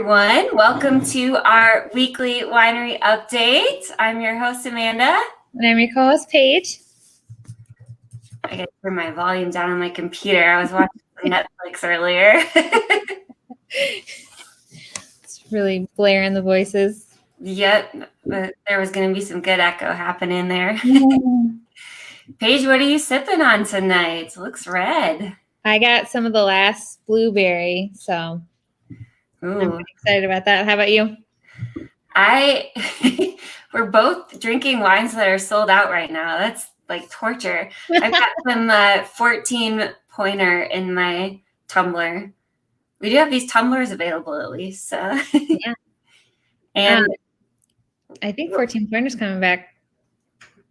everyone. Welcome to our weekly winery update. I'm your host, Amanda. And I'm your co-host, Paige. I got to turn my volume down on my computer. I was watching Netflix earlier. It's really blaring the voices. Yep, but there was going to be some good echo happening there. Mm. Paige, what are you sipping on tonight? It looks red. I got some of the last blueberry, so I'm pretty excited about that. How about you? We're both drinking wines that are sold out right now. That's like torture. I've got some 14 pointer in my tumbler. We do have these tumblers available at least. So. Yeah. And I think 14 pointer's coming back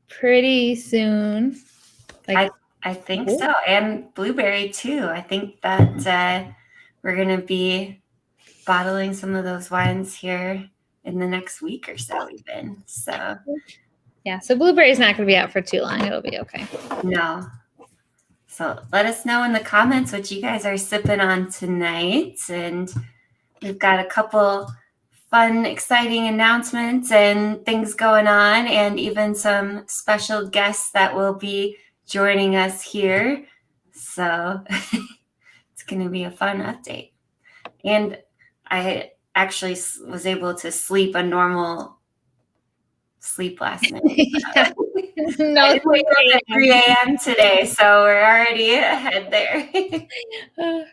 pretty soon. I think so. And blueberry too. I think that we're going to be bottling some of those wines here in the next week or so even. So yeah, so blueberry's not going to be out for too long. It'll be okay. No. So let us know in the comments what you guys are sipping on tonight. And we've got a couple fun, exciting announcements and things going on, and even some special guests that will be joining us here. So it's going to be a fun update. And I actually was able to sleep a normal sleep last night. No, I wake up at 3 a.m. today, so we're already ahead there.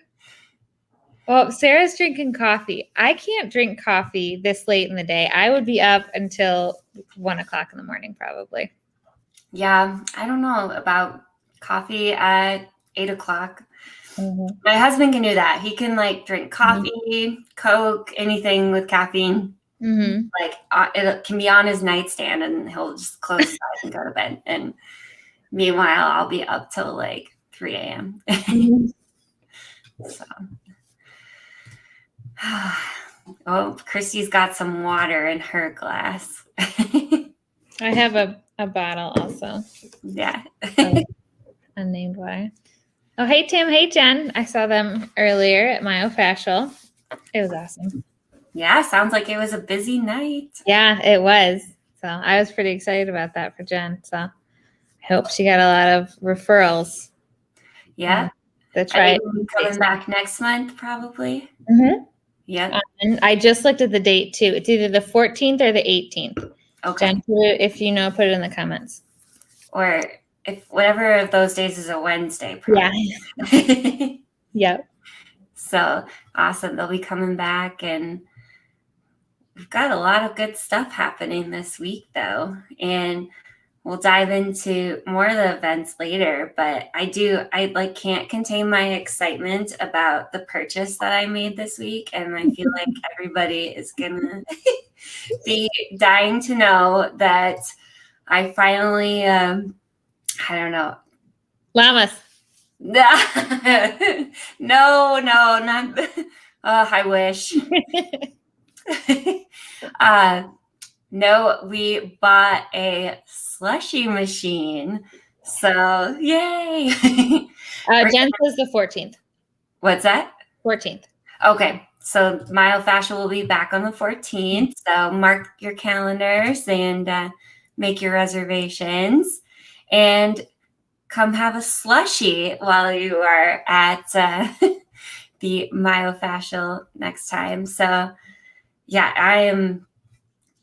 Well, Sarah's drinking coffee. I can't drink coffee this late in the day. I would be up until 1 o'clock in the morning, probably. Yeah, I don't know about coffee at 8 o'clock. Mm-hmm. My husband can do that. He can drink coffee, Coke, anything with caffeine. Mm-hmm. It can be on his nightstand, and he'll just close his eyes and go to bed. And meanwhile, I'll be up till 3 a.m. Mm-hmm. So, Christy's got some water in her glass. I have a bottle also. Yeah. Unnamed water. Oh, hey, Tim. Hey, Jen. I saw them earlier at myofascial. It was awesome. Yeah, sounds like it was a busy night. Yeah, it was. So I was pretty excited about that for Jen. So I hope she got a lot of referrals. Yeah. Coming back next month, probably. Mm-hmm. Yeah. And I just looked at the date, too. It's either the 14th or the 18th. Okay. Jen, if you know, put it in the comments. Or if whatever of those days is a Wednesday. Probably. Yeah. Yep. So awesome. They'll be coming back, and we've got a lot of good stuff happening this week, though. And we'll dive into more of the events later. But I can't contain my excitement about the purchase that I made this week. And I feel like everybody is going to be dying to know that I finally, I don't know. Llamas. No, not. I wish. No, we bought a slushie machine. So yay! Jen says the 14th. What's that? 14th. Okay, so myofascial will be back on the 14th. So mark your calendars and make your reservations, and come have a slushie while you are at the myofascial next time. So yeah, I am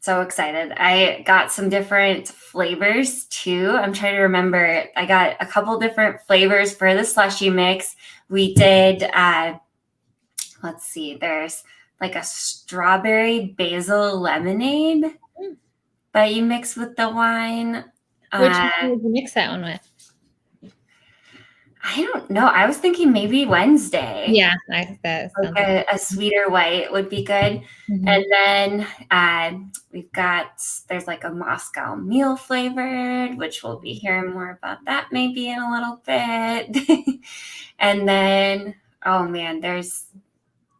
so excited. I got some different flavors too. I'm trying to remember. I got a couple different flavors for the slushie mix. We did, let's see, there's a strawberry basil lemonade that you mix with the wine. Which one would you mix that one with? I don't know. I was thinking maybe Wednesday. Yeah, I think that a sweeter white would be good. Mm-hmm. And then there's a Moscow Mule flavored, which we'll be hearing more about that maybe in a little bit. And then, there's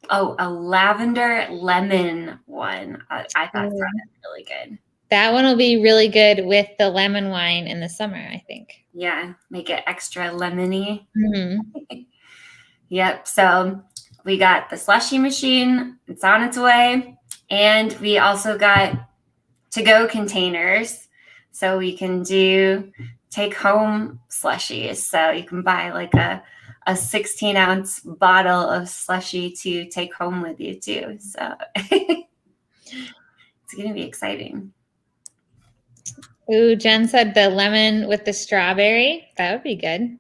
a lavender lemon one. I thought that was really good. That one will be really good with the lemon wine in the summer, I think. Yeah, make it extra lemony. Mm-hmm. Yep. So we got the Slushie Machine. It's on its way. And we also got to-go containers. So we can do take-home slushies. So you can buy like a 16-ounce bottle of slushie to take home with you too. So it's going to be exciting. Ooh, Jen said the lemon with the strawberry. That would be good.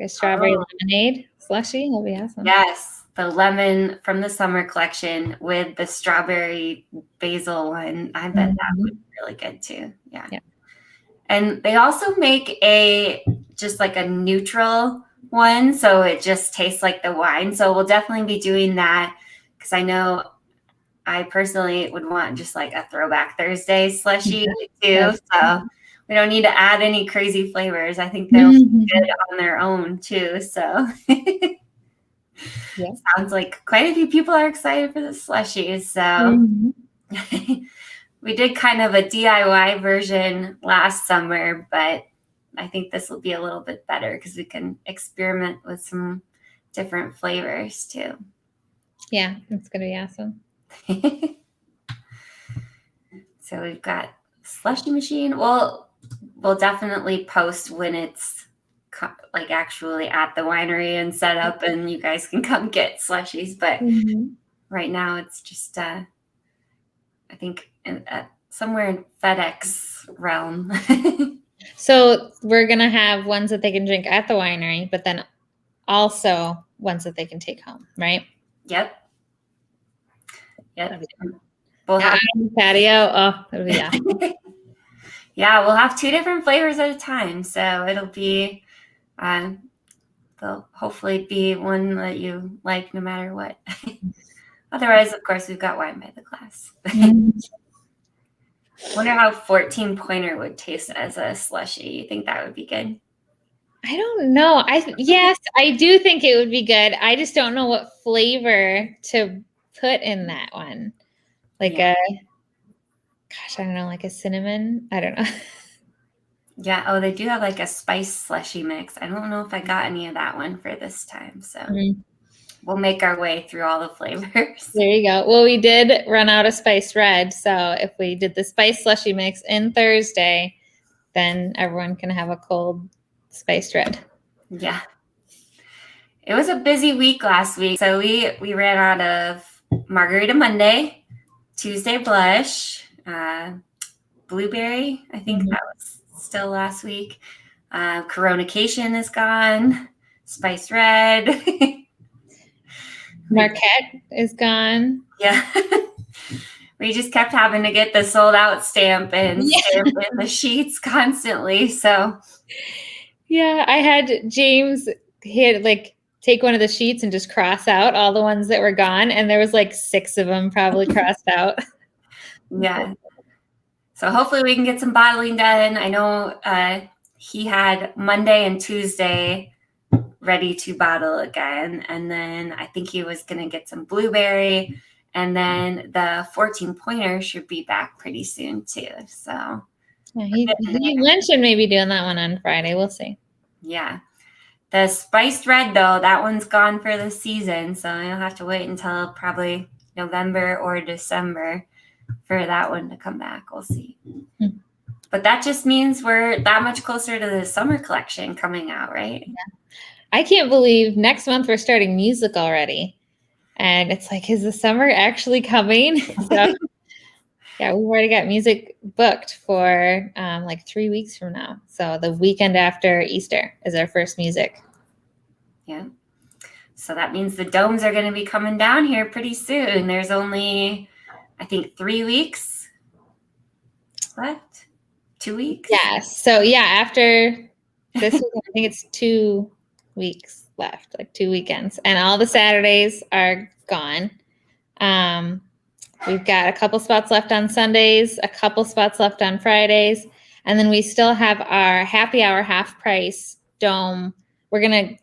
A strawberry lemonade slushie. That'd be awesome. Yes, the lemon from the summer collection with the strawberry basil one. I bet that would be really good too. Yeah. And they also make just like a neutral one, so it just tastes like the wine. So we'll definitely be doing that because I know I personally would want just like a Throwback Thursday slushie too. So we don't need to add any crazy flavors. I think they'll be good on their own too. So sounds like quite a few people are excited for the slushies. So we did kind of a DIY version last summer, but I think this will be a little bit better because we can experiment with some different flavors too. Yeah, it's going to be awesome. So we've got Slushie Machine. We'll definitely post when it's like actually at the winery and set up and you guys can come get slushies. But right now it's just, I think somewhere in FedEx realm. So we're going to have ones that they can drink at the winery, but then also ones that they can take home, right? Yep. We'll have on the patio. Oh, that'll be awesome. Yeah, we'll have 2 different flavors at a time. So it'll be, they'll hopefully be one that you like no matter what. Otherwise, of course, we've got wine by the glass. Wonder how 14 Pointer would taste as a slushie. You think that would be good? I don't know. Yes, I do think it would be good. I just don't know what flavor to put in that one. Like I don't know, like a cinnamon. I don't know. Yeah. Oh, they do have like a spice slushy mix. I don't know if I got any of that one for this time. So we'll make our way through all the flavors. There you go. Well, we did run out of spiced red. So if we did the spice slushy mix in Thursday, then everyone can have a cold spiced red. Yeah. It was a busy week last week. So we ran out of Margarita Monday, Tuesday Blush, Blueberry. I think that was still last week. Coronication is gone. Spiced Red. Marquette is gone. Yeah. We just kept having to get the sold out stamp and stamp in the sheets constantly. So yeah, I had James take one of the sheets and just cross out all the ones that were gone. And there was like 6 of them probably crossed out. Yeah. So hopefully we can get some bottling done. I know he had Monday and Tuesday ready to bottle again. And then I think he was going to get some blueberry. And then the 14 Pointer should be back pretty soon too. So yeah, he mentioned maybe doing that one on Friday. We'll see. Yeah. The spiced red, though, that one's gone for the season. So you'll have to wait until probably November or December for that one to come back. We'll see. But that just means we're that much closer to the summer collection coming out, right? Yeah. I can't believe next month we're starting music already. And it's like, is the summer actually coming? So yeah, we've already got music booked for like 3 weeks from now. So the weekend after Easter is our first music. Yeah. So that means the domes are going to be coming down here pretty soon. There's only, I think, 3 weeks left. 2 weeks? Yeah. So yeah, after this week, I think it's 2 weeks left, like 2 weekends. And all the Saturdays are gone. We've got a couple spots left on Sundays, a couple spots left on Fridays, and then we still have our happy hour half price dome. We're going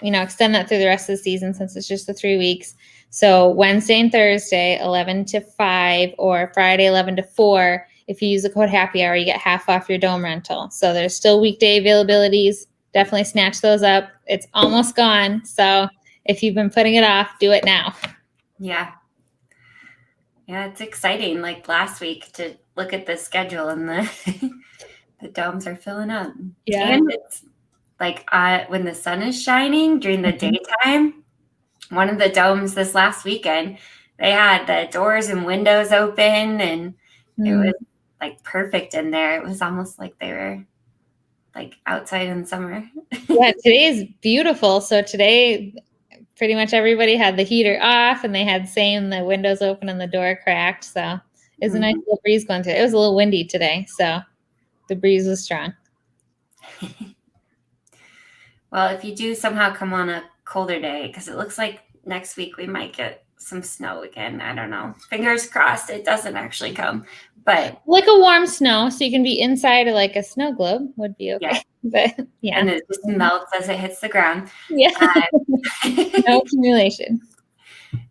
to, extend that through the rest of the season since it's just the 3 weeks. So Wednesday and Thursday, 11 to 5, or Friday, 11 to 4. If you use the code happy hour, you get half off your dome rental. So there's still weekday availabilities. Definitely snatch those up. It's almost gone. So if you've been putting it off, do it now. Yeah. Yeah, it's exciting. Like last week to look at the schedule and the domes are filling up. Yeah. And it's like when the sun is shining during the daytime, one of the domes this last weekend, they had the doors and windows open and it was like perfect in there. It was almost like they were like outside in summer. Yeah, today is beautiful. So today pretty much everybody had the heater off and they had the windows open and the door cracked. So it was a nice little breeze going through. It was a little windy today, so the breeze was strong. Well, if you do somehow come on a colder day, because it looks like next week we might get some snow again. I don't know. Fingers crossed it doesn't actually come. But like a warm snow, so you can be inside of like a snow globe would be okay. Yeah. But yeah. And it just melts as it hits the ground. Yeah. No accumulation.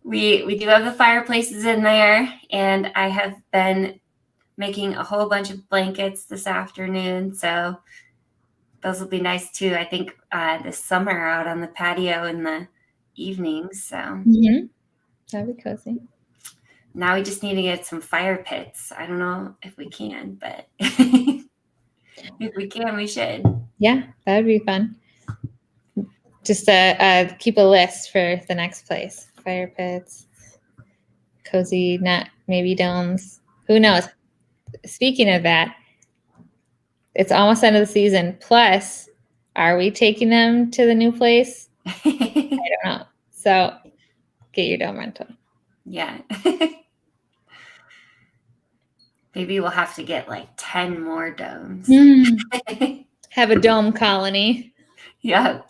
We do have the fireplaces in there, and I have been making a whole bunch of blankets this afternoon. So those will be nice too. I think this summer out on the patio in the evenings. So that'd be cozy. Now we just need to get some fire pits. I don't know if we can, but if we can, we should. Yeah, that would be fun. Just keep a list for the next place. Fire pits, cozy, maybe domes. Who knows? Speaking of that, it's almost end of the season. Plus, are we taking them to the new place? I don't know. So get your dome rental. Yeah. Maybe we'll have to get like 10 more domes. Have a dome colony. Yeah.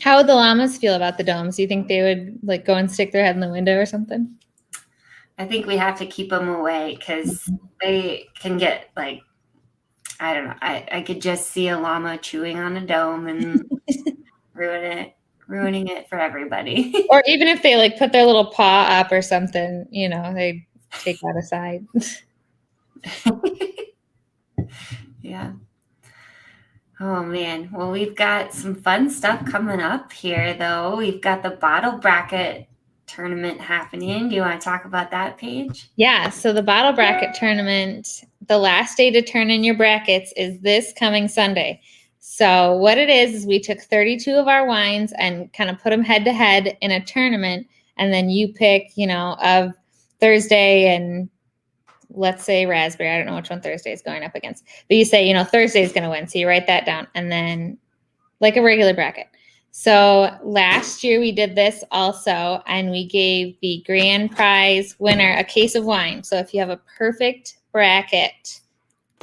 How would the llamas feel about the domes? Do you think they would like go and stick their head in the window or something? I think we have to keep them away because they can get like, I don't know. I could just see a llama chewing on a dome and ruining it for everybody. Or even if they like put their little paw up or something, they take that aside. Yeah. Oh man. Well, we've got some fun stuff coming up here though. We've got the bottle bracket tournament happening. Do you want to talk about that, Paige? Yeah. So the bottle bracket tournament, the last day to turn in your brackets is this coming Sunday. So what it is we took 32 of our wines and kind of put them head to head in a tournament. And then you pick, of Thursday and let's say raspberry. I don't know which one Thursday is going up against, but you say, Thursday is going to win. So you write that down and then like a regular bracket. So last year we did this also, and we gave the grand prize winner a case of wine. So if you have a perfect bracket,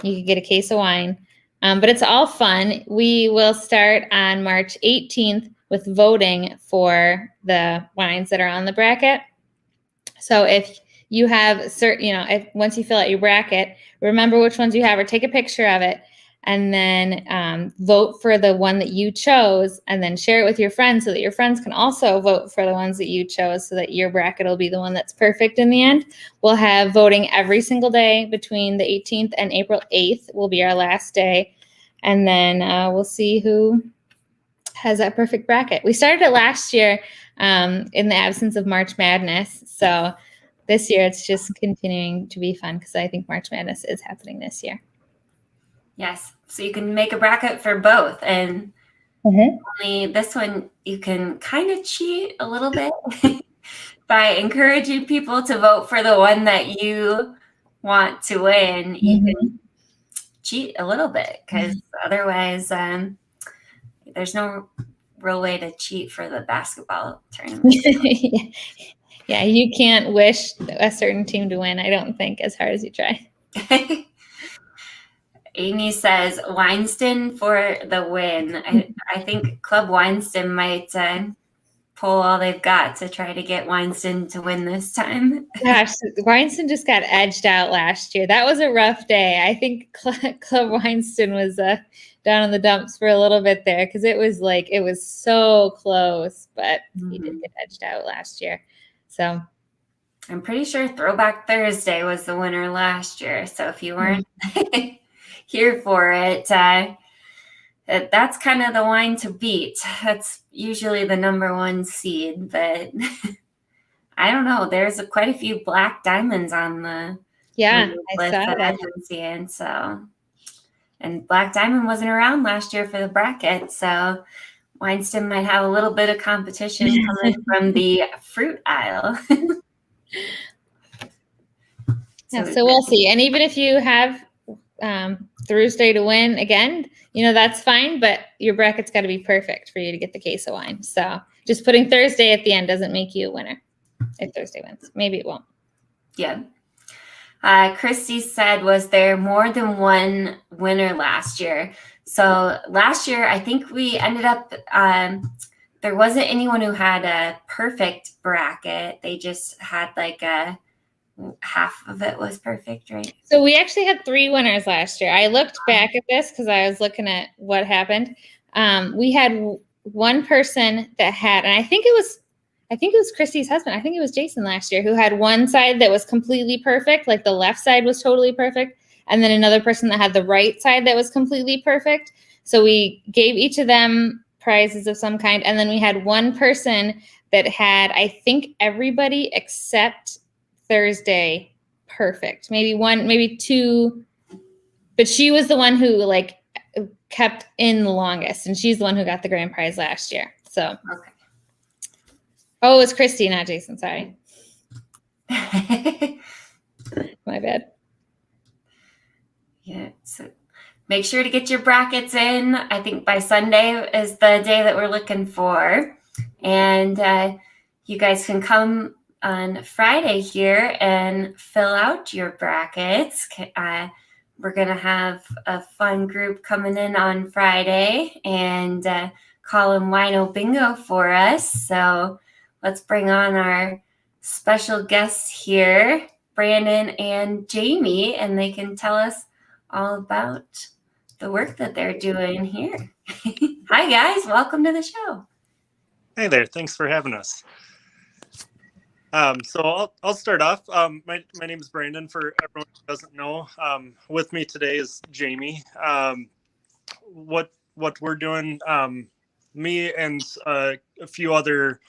you can get a case of wine. But it's all fun. We will start on March 18th with voting for the wines that are on the bracket. So if you have once you fill out your bracket, remember which ones you have or take a picture of it and then vote for the one that you chose and then share it with your friends so that your friends can also vote for the ones that you chose so that your bracket will be the one that's perfect in the end. We'll have voting every single day between the 18th and April 8th will be our last day. And then we'll see who has that perfect bracket. We started it last year in the absence of March Madness. So this year it's just continuing to be fun because I think March Madness is happening this year. Yes. So you can make a bracket for both. And only this one, you can kind of cheat a little bit by encouraging people to vote for the one that you want to win. You can cheat a little bit because otherwise there's no real way to cheat for the basketball tournament. Yeah, you can't wish a certain team to win, I don't think, as hard as you try. Amy says Winston for the win. I think Club Winston might pull all they've got to try to get Winston to win this time. Gosh, Winston just got edged out last year. That was a rough day. I think Club Winston was down in the dumps for a little bit there because it was so close, but he did get edged out last year. So I'm pretty sure Throwback Thursday was the winner last year. So if you weren't here for it, That's kind of the wine to beat. That's usually the number one seed, but I don't know. There's quite a few black diamonds on the Yeah, I list saw that that. I've been seeing. So, and black diamond wasn't around last year for the bracket, so Winston might have a little bit of competition coming from the fruit aisle. So we'll see. And even if you have Thursday to win again, that's fine, but your bracket's got to be perfect for you to get the case of wine. So just putting Thursday at the end doesn't make you a winner if Thursday wins. Maybe it won't. Yeah. Christy said, was there more than one winner last year? So last year, I think we ended up, there wasn't anyone who had a perfect bracket. They just had like half of it was perfect, right? So we actually had 3 winners last year. I looked back at this because I was looking at what happened. We had one person that had, and I think it was Christy's husband. I think it was Jason last year, who had one side that was completely perfect, like the left side was totally perfect, and then another person that had the right side that was completely perfect. So we gave each of them prizes of some kind, and then we had one person that had, I think, everybody except Thursday perfect. Maybe one, maybe two, but she was the one who kept in the longest, and she's the one who got the grand prize last year. So Okay. Oh, it's Christy, not Jason. Sorry. My bad. Yeah. So make sure to get your brackets in. I think by Sunday is the day that we're looking for. And you guys can come on Friday here and fill out your brackets. We're going to have a fun group coming in on Friday and calling Wino Bingo for us. So let's bring on our special guests here, Brandon and Jamie, and they can tell us all about the work that they're doing here. Hi, guys. Welcome to the show. Hey there. Thanks for having us. So I'll start off. My name is Brandon, for everyone who doesn't know. With me today is Jamie. What we're doing, me and a few other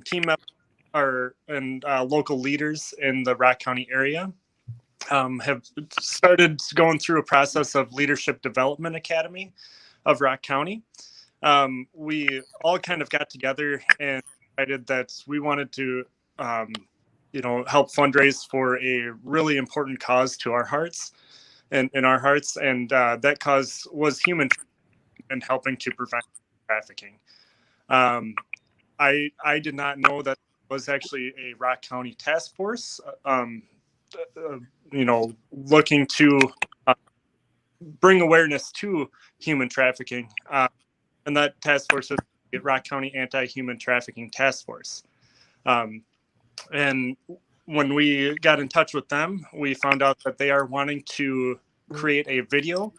team members and local leaders in the Rock County area have started going through a process of Leadership Development Academy of Rock County. We all kind of got together and decided that we wanted to help fundraise for a really important cause to our hearts and in our hearts. And that cause was human and helping to prevent trafficking. I did not know that it was actually a Rock County task force, looking to bring awareness to human trafficking. And that task force is the Rock County Anti-Human Trafficking Task Force. And when we got in touch with them, we found out that they are wanting to create a video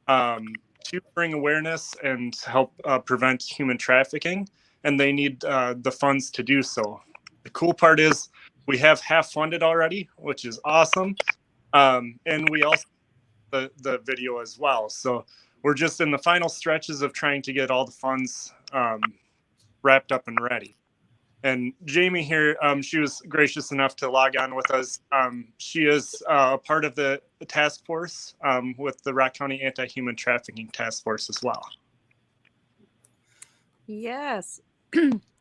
to bring awareness and help prevent human trafficking, and they need the funds to do so. The cool part is we have half funded already, which is awesome, and we also the video as well. So we're just in the final stretches of trying to get all the funds wrapped up and ready. And Jamie here, she was gracious enough to log on with us. She is a part of the task force with the Rock County Anti-Human Trafficking Task Force as well. Yes.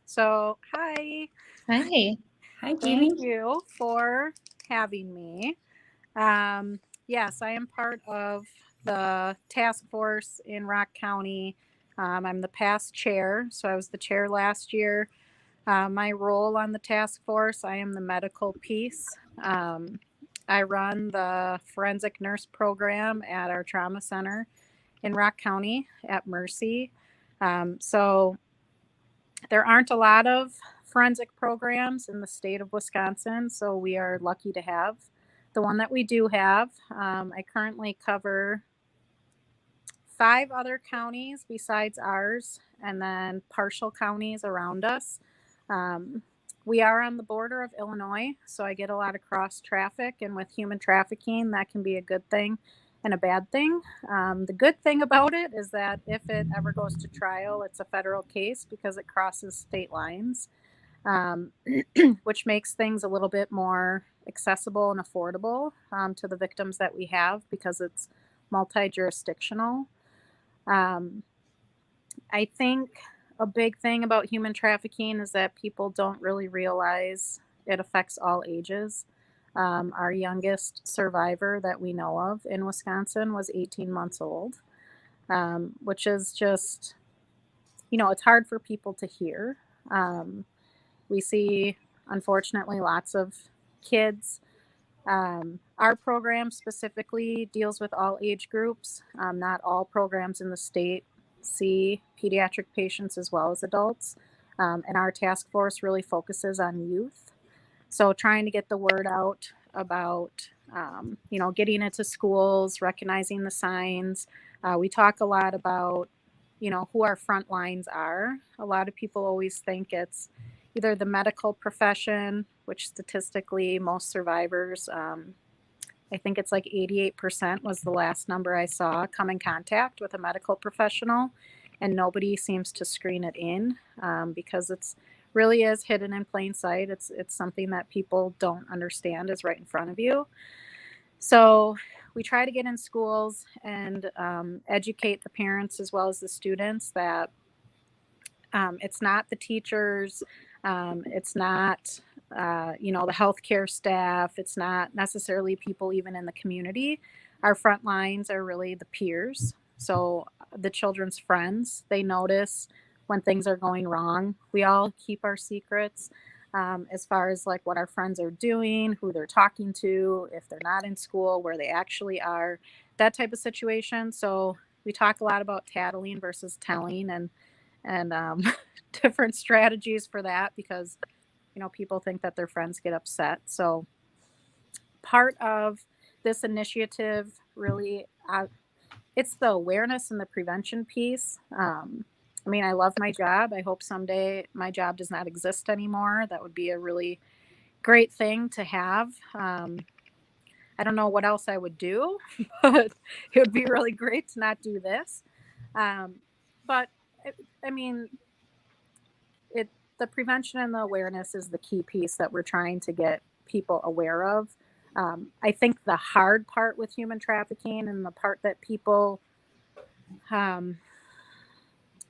So, hi. Hi. Hi, Jamie. Thank you for having me. Yes, I am part of the task force in Rock County. I'm the past chair, so I was the chair last year. My role on the task force, I am the medical piece. I run the forensic nurse program at our trauma center in Rock County at Mercy. So there aren't a lot of forensic programs in the state of Wisconsin, so we are lucky to have the one that we do have. I currently cover 5 other counties besides ours, and then partial counties around us. We are on the border of Illinois, so I get a lot of cross traffic, and with human trafficking, that can be a good thing and a bad thing. The good thing about it is that if it ever goes to trial, it's a federal case because it crosses state lines, um, which makes things a little bit more accessible and affordable to the victims that we have because it's multi-jurisdictional. Um, I think a big thing about human trafficking is that people don't really realize it affects all ages. Our youngest survivor that we know of in Wisconsin was 18 months old, which is just, it's hard for people to hear. We see, unfortunately, lots of kids. Our program specifically deals with all age groups. Not all programs in the state see pediatric patients as well as adults. And our task force really focuses on youth. So trying to get the word out about, getting into schools, recognizing the signs. We talk a lot about, who our front lines are. A lot of people always think it's either the medical profession, which statistically most survivors, I think it's like 88% was the last number I saw, come in contact with a medical professional, and nobody seems to screen it in because it's really is hidden in plain sight. It's something that people don't understand is right in front of you. So we try to get in schools and educate the parents as well as the students that it's not the teachers, it's not the healthcare staff, it's not necessarily people even in the community. Our front lines are really the peers. So the children's friends, they notice when things are going wrong. We all keep our secrets as far as like what our friends are doing, who they're talking to, if they're not in school, where they actually are, that type of situation. So we talk a lot about tattling versus telling and different strategies for that because people think that their friends get upset. So part of this initiative really it's the awareness and the prevention piece. I love my job. I hope someday my job does not exist anymore. That would be a really great thing to have. I don't know what else I would do, but it would be really great to not do this. But the prevention and the awareness is the key piece that we're trying to get people aware of. I think the hard part with human trafficking and the part that people,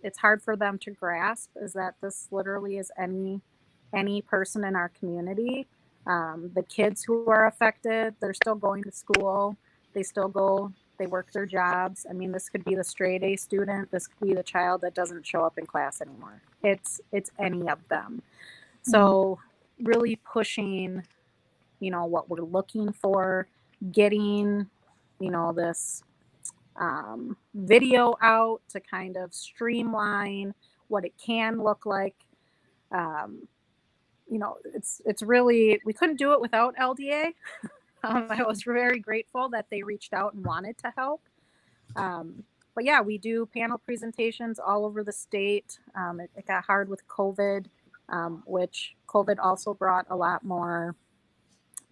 it's hard for them to grasp is that this literally is any person in our community. The kids who are affected, they're still going to school. They still go, they work their jobs. This could be the straight A student. This could be the child that doesn't show up in class anymore. It's any of them. So really pushing, what we're looking for, getting, this video out to kind of streamline what it can look like. It's really, we couldn't do it without LDA. I was very grateful that they reached out and wanted to help. But yeah, we do panel presentations all over the state. It got hard with COVID, which COVID also brought a lot more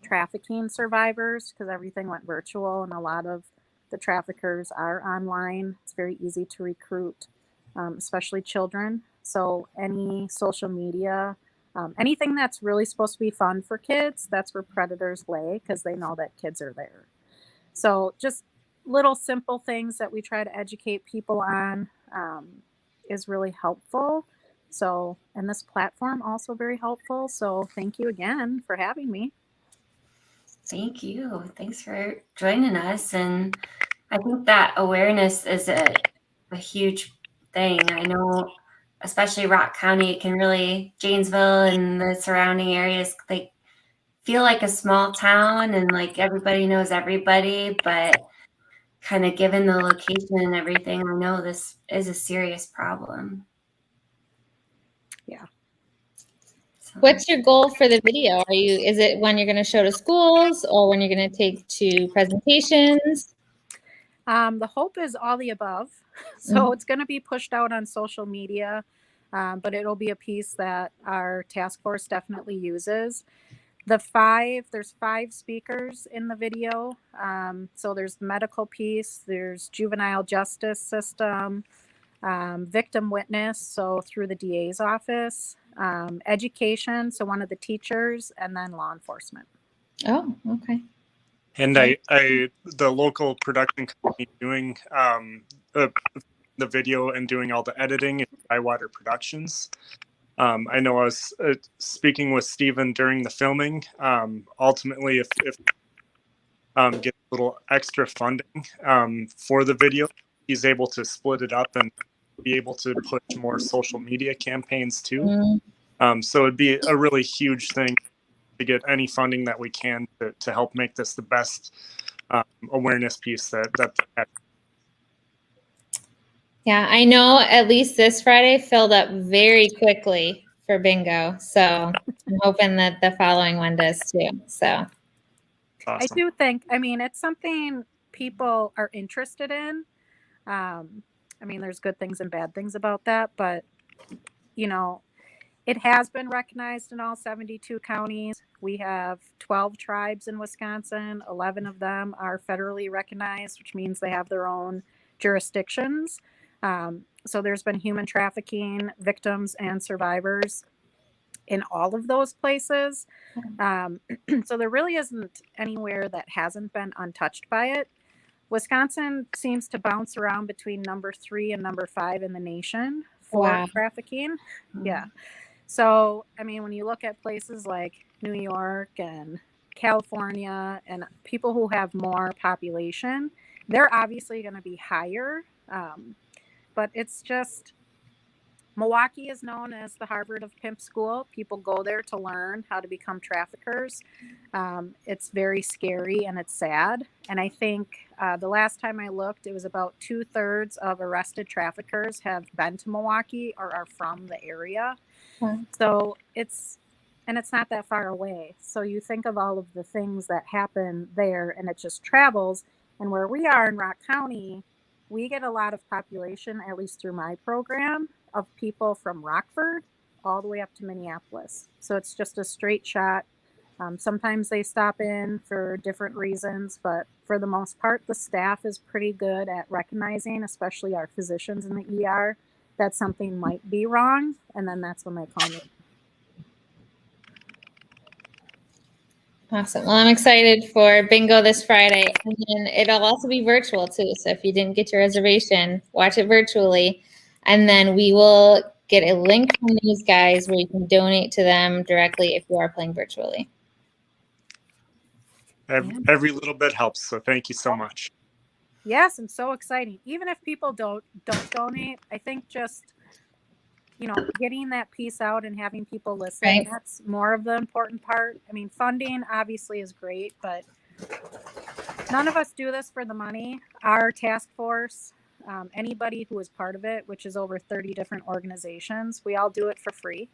trafficking survivors because everything went virtual and a lot of the traffickers are online. It's very easy to recruit, especially children. So any social media, anything that's really supposed to be fun for kids, that's where predators lay because they know that kids are there. So just little simple things that we try to educate people on is really helpful. So, and this platform also very helpful. So thank you again for having me. Thank you. Thanks for joining us. And I think that awareness is a huge thing. I know, especially Rock County, it can really, Janesville and the surrounding areas, they feel like a small town and like everybody knows everybody, but kind of given the location and everything, I know this is a serious problem. Yeah. So. What's your goal for the video? Is it when you're going to show to schools or when you're going to take to presentations? The hope is all the above. So it's going to be pushed out on social media, but it'll be a piece that our task force definitely uses. There's 5 speakers in the video. So there's the medical piece, there's juvenile justice system, victim witness, so through the DA's office, education, so one of the teachers, and then law enforcement. Oh, okay. And the local production company doing the video and doing all the editing is Bywater Productions. I know I was speaking with Steven during the filming. Ultimately, if get a little extra funding for the video, he's able to split it up and be able to push more social media campaigns too. So it'd be a really huge thing to get any funding that we can to help make this the best awareness piece that Yeah, I know at least this Friday filled up very quickly for bingo. So I'm hoping that the following one does too. So awesome. I do think, I mean, it's something people are interested in. I mean, there's good things and bad things about that, but you know, it has been recognized in all 72 counties. We have 12 tribes in Wisconsin. 11 of them are federally recognized, which means they have their own jurisdictions. So there's been human trafficking victims and survivors in all of those places. So there really isn't anywhere that hasn't been untouched by it. Wisconsin seems to bounce around between number 3 and number 5 in the nation for trafficking. Yeah. So, I mean, when you look at places like New York and California and people who have more population, they're obviously going to be higher. But it's just, Milwaukee is known as the Harvard of Pimp School. People go there to learn how to become traffickers. It's very scary and it's sad. And I think the last time I looked, it was about 2/3 of arrested traffickers have been to Milwaukee or are from the area. So it's not that far away. So you think of all of the things that happen there and it just travels. And where we are in Rock County, we get a lot of population, at least through my program, of people from Rockford all the way up to Minneapolis. So it's just a straight shot. Sometimes they stop in for different reasons, but for the most part, the staff is pretty good at recognizing, especially our physicians in the ER, that something might be wrong, and then that's when they call me. Awesome. Well, I'm excited for bingo this Friday, and then it'll also be virtual too. So if you didn't get your reservation, watch it virtually, and then we will get a link from these guys where you can donate to them directly if you are playing virtually. Every little bit helps. So thank you so much. Yes, and so exciting. Even if people don't donate, I think just, you know, getting that piece out and having people listen, Right. That's more of the important part. I mean, funding obviously is great, but none of us do this for the money. Our task force, anybody who is part of it, which is over 30 different organizations, we all do it for free,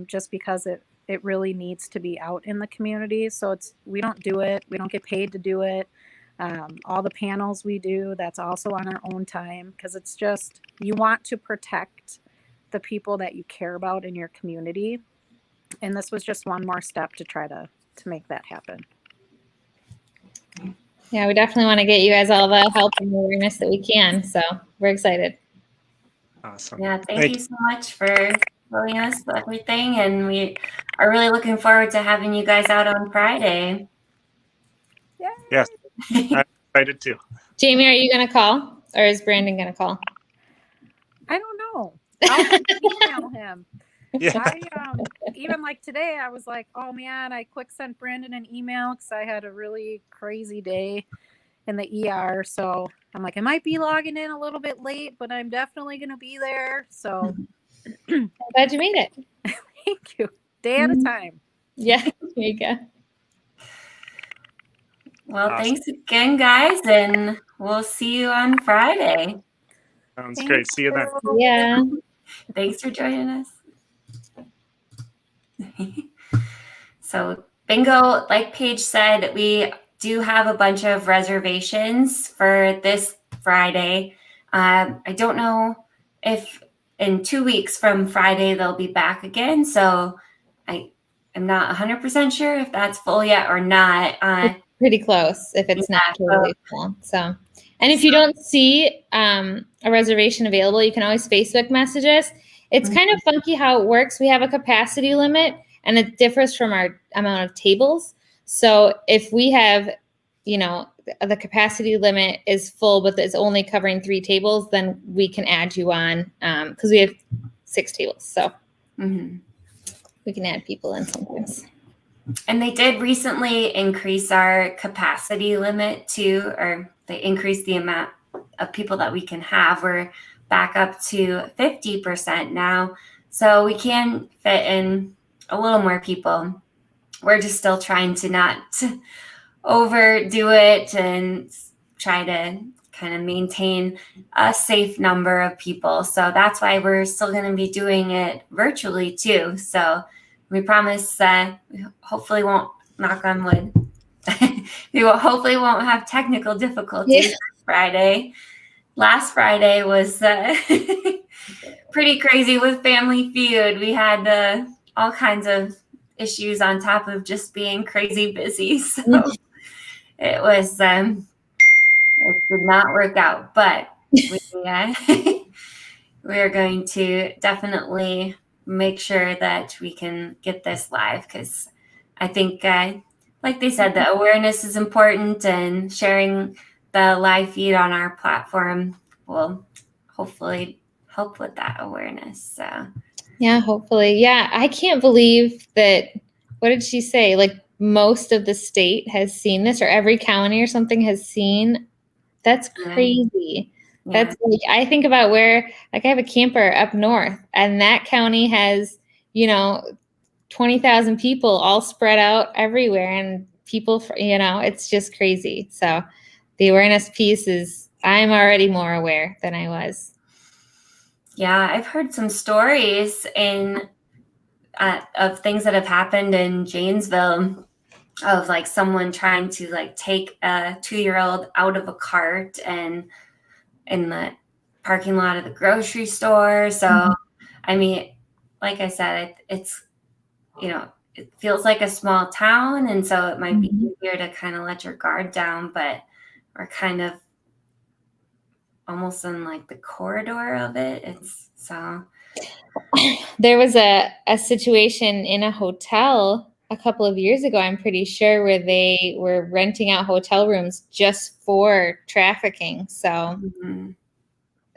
just because it really needs to be out in the community. So we don't do it. We don't get paid to do it. All the panels we do, that's also on our own time, because it's just, you want to protect the people that you care about in your community. And this was just one more step to try to make that happen. Yeah, we definitely want to get you guys all the help and awareness that we can. So we're excited. Awesome. Yeah, thank you so much for telling us everything. And we are really looking forward to having you guys out on Friday. Yay! Yes, I'm excited too. Jamie, are you going to call, or is Brandon going to call? I don't know. I'll email him. Yeah. Even like today, I was like, oh man, I quick sent Brandon an email because I had a really crazy day in the ER. So I'm like, I might be logging in a little bit late, but I'm definitely going to be there. So I'm glad you made it. thank you. Day at a time. Yeah, there you go. Well, Awesome. Thanks again, guys, and we'll see you on Friday. Sounds great. See you then. Yeah. Thanks for joining us. So bingo, like Paige said, we do have a bunch of reservations for this Friday. I don't know if in 2 weeks from Friday they'll be back again. So I'm not 100% sure if that's full yet or not. Pretty close if it's not totally full. So, and if you don't see a reservation available, you can always Facebook message us. It's kind of funky how it works. We have a capacity limit, and it differs from our amount of tables. So if we have, the capacity limit is full, but it's only covering 3 tables, then we can add you on because we have 6 tables. So we can add people in sometimes. And they did recently increase our capacity limit too, or they increased the amount of people that we can have. We're back up to 50% now. So we can fit in a little more people. We're just still trying to not overdo it and try to kind of maintain a safe number of people. So that's why we're still going to be doing it virtually too. So we promise we hopefully won't, knock on wood, we hopefully won't have technical difficulties this Friday. Last Friday was pretty crazy with Family Feud. We had all kinds of issues on top of just being crazy busy. So it was, it did not work out, but we're going to definitely make sure that we can get this live, because I think, like they said, the awareness is important, and sharing the live feed on our platform will hopefully help with that awareness. So yeah, hopefully. Yeah, I can't believe that. What did she say? Like most of the state has seen this, or every county or something has seen. That's crazy. Yeah. That's like, I think about where, like, I have a camper up north, and that county has, 20,000 people all spread out everywhere, and people, it's just crazy. So the awareness piece is, I'm already more aware than I was. Yeah, I've heard some stories of things that have happened in Janesville, of like someone trying to like take a 2-year-old out of a cart and in the parking lot of the grocery store. So, I mean, like I said, it's, it feels like a small town. And so it might be easier to kind of let your guard down, but we're kind of almost in like the corridor of it. It's so. There was a situation in a hotel a couple of years ago, I'm pretty sure, where they were renting out hotel rooms just for trafficking. So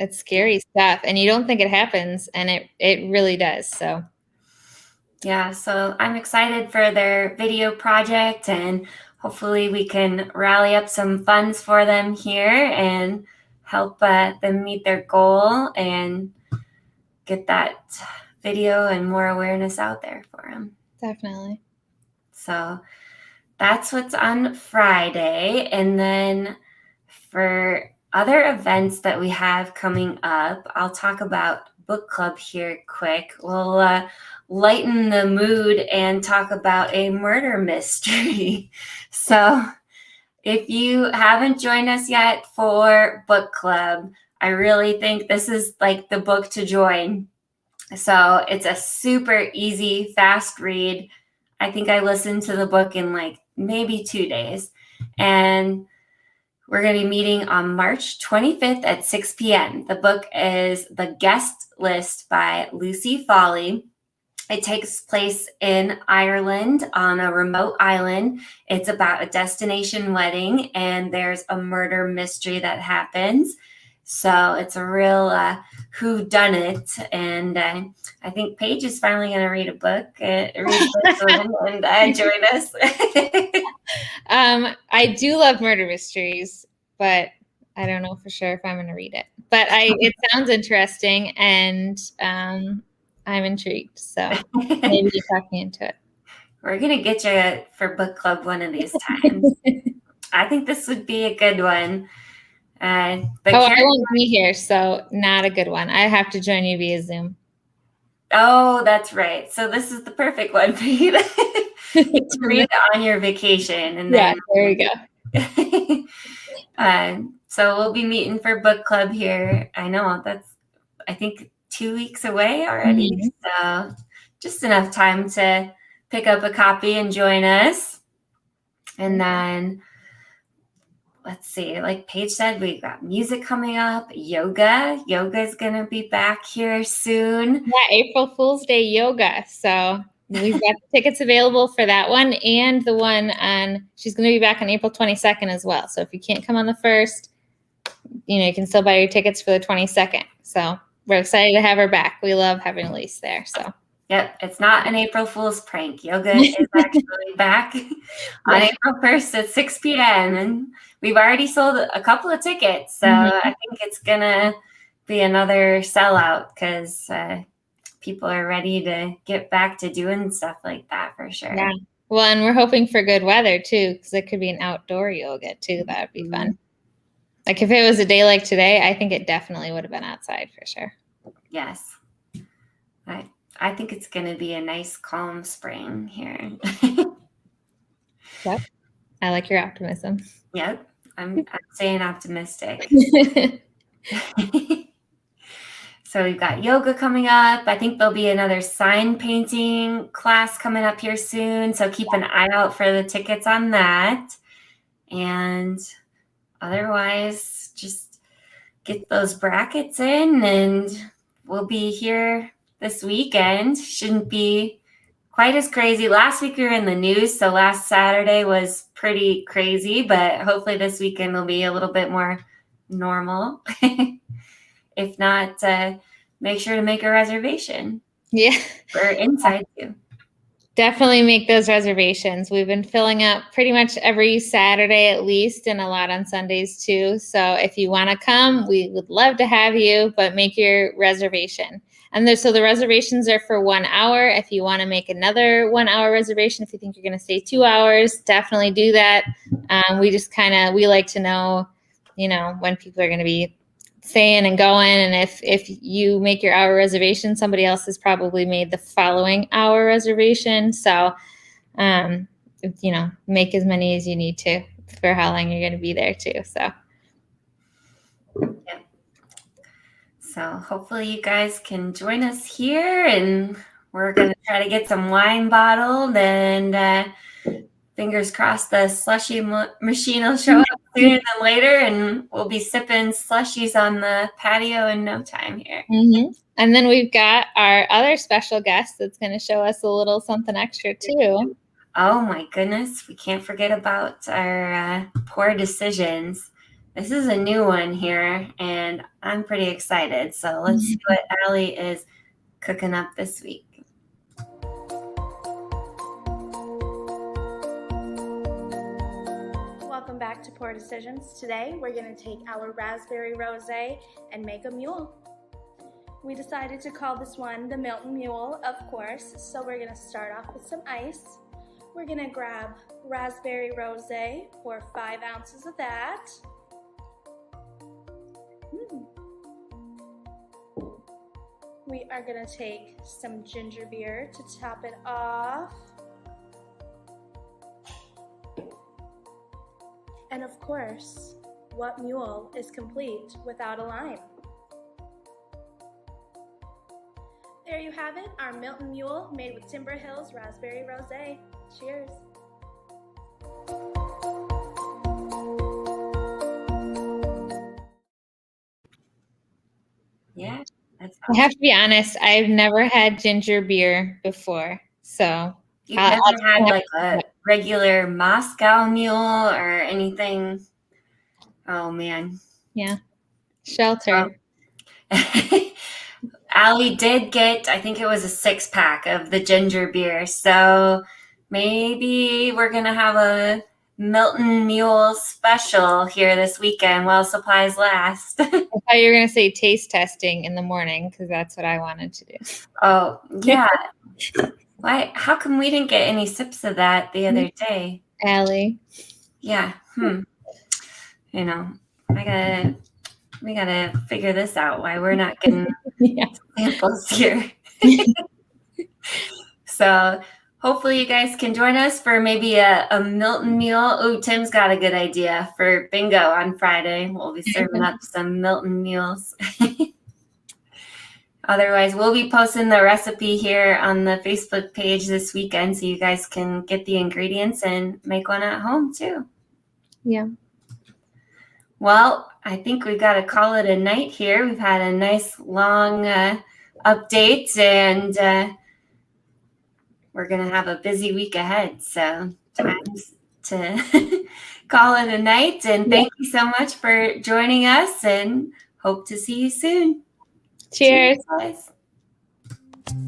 it's scary stuff, and you don't think it happens, and it really does. So yeah, so I'm excited for their video project, and hopefully we can rally up some funds for them here and help them meet their goal and get that video and more awareness out there for them. Definitely. So that's what's on Friday. And then for other events that we have coming up, I'll talk about book club here quick. We'll lighten the mood and talk about a murder mystery. So if you haven't joined us yet for book club, I really think this is like the book to join. So it's a super easy, fast read. I think I listened to the book in like maybe 2 days. And we're going to be meeting on March 25th at 6 p.m. The book is The Guest List by Lucy Foley. It takes place in Ireland on a remote island. It's about a destination wedding, and there's a murder mystery that happens. So it's a real whodunit, and I think Paige is finally going to read a book, and join us. I do love murder mysteries, but I don't know for sure if I'm going to read it. But it sounds interesting, and I'm intrigued. So maybe you talk me into it. We're going to get you for book club one of these times. I think this would be a good one. I won't be here, so not a good one. I have to join you via Zoom. Oh, that's right. So this is the perfect one for you to read on your vacation. And then, there we go. So we'll be meeting for book club here. I know that's, I think, 2 weeks away already. So just enough time to pick up a copy and join us. And then let's see, like Paige said, we got music coming up, yoga. Yoga is going to be back here soon. Yeah, April Fool's Day yoga. So we've got tickets available for that one and the one on, she's going to be back on April 22nd as well. So if you can't come on the 1st, you can still buy your tickets for the 22nd. So we're excited to have her back. We love having Elise there. So. Yep, it's not an April Fool's prank. Yoga is actually back on April 1st at 6 p.m. And we've already sold a couple of tickets. So I think it's going to be another sellout because people are ready to get back to doing stuff like that for sure. Yeah. Well, and we're hoping for good weather too, because it could be an outdoor yoga too. That would be fun. Like if it was a day like today, I think it definitely would have been outside for sure. Yes. I think it's going to be a nice, calm spring here. Yep. I like your optimism. Yep. I'm staying optimistic. So we've got yoga coming up. I think there'll be another sign painting class coming up here soon. So keep an eye out for the tickets on that. And otherwise, just get those brackets in and we'll be here this weekend. Shouldn't be quite as crazy. Last week we were in the news, so last Saturday was pretty crazy, but hopefully this weekend will be a little bit more normal. If not, make sure to make a reservation. Yeah. We're inside too. Definitely make those reservations. We've been filling up pretty much every Saturday at least and a lot on Sundays too. So if you want to come, we would love to have you, but make your reservation. And so the reservations are for 1 hour. If you want to make another 1 hour reservation, if you think you're going to stay 2 hours, definitely do that. We just we like to know, when people are going to be staying and going. And if you make your hour reservation, somebody else has probably made the following hour reservation. So, make as many as you need to for how long you're going to be there too. So. Yeah. So hopefully you guys can join us here and we're going to try to get some wine bottled and fingers crossed the Slushie Machine will show up sooner than later and we'll be sipping slushies on the patio in no time here. Mm-hmm. And then we've got our other special guest that's going to show us a little something extra too. Oh my goodness. We can't forget about our poor decisions. This is a new one here, and I'm pretty excited. So let's see what Allie is cooking up this week. Welcome back to Poor Decisions. Today, we're going to take our raspberry rosé and make a mule. We decided to call this one the Milton Mule, of course. So we're going to start off with some ice. We're going to grab raspberry rosé, pour 5 ounces of that. We are going to take some ginger beer to top it off. And of course, what mule is complete without a lime? There you have it, our Milton Mule made with Timber Hills Raspberry Rosé. Cheers. Yeah. I have to be honest, I've never had ginger beer before. So you've never had like a regular Moscow Mule or anything? Oh man. Yeah. Shelter. Allie did get, I think it was a 6-pack of the ginger beer. So maybe we're going to have a Milton Mule special here this weekend while supplies last. I thought you were going to say taste testing in the morning because that's what I wanted to do. Oh, yeah. Why? How come we didn't get any sips of that the other day? Allie. Yeah. We gotta figure this out, why we're not getting samples here. So hopefully you guys can join us for maybe a Milton Mule. Oh, Tim's got a good idea for bingo on Friday. We'll be serving up some Milton Mules. Otherwise, we'll be posting the recipe here on the Facebook page this weekend so you guys can get the ingredients and make one at home too. Yeah. Well, I think we've got to call it a night here. We've had a nice long update, and we're going to have a busy week ahead. So time to call it a night. And thank you so much for joining us, and hope to see you soon. Cheers. Cheers, guys.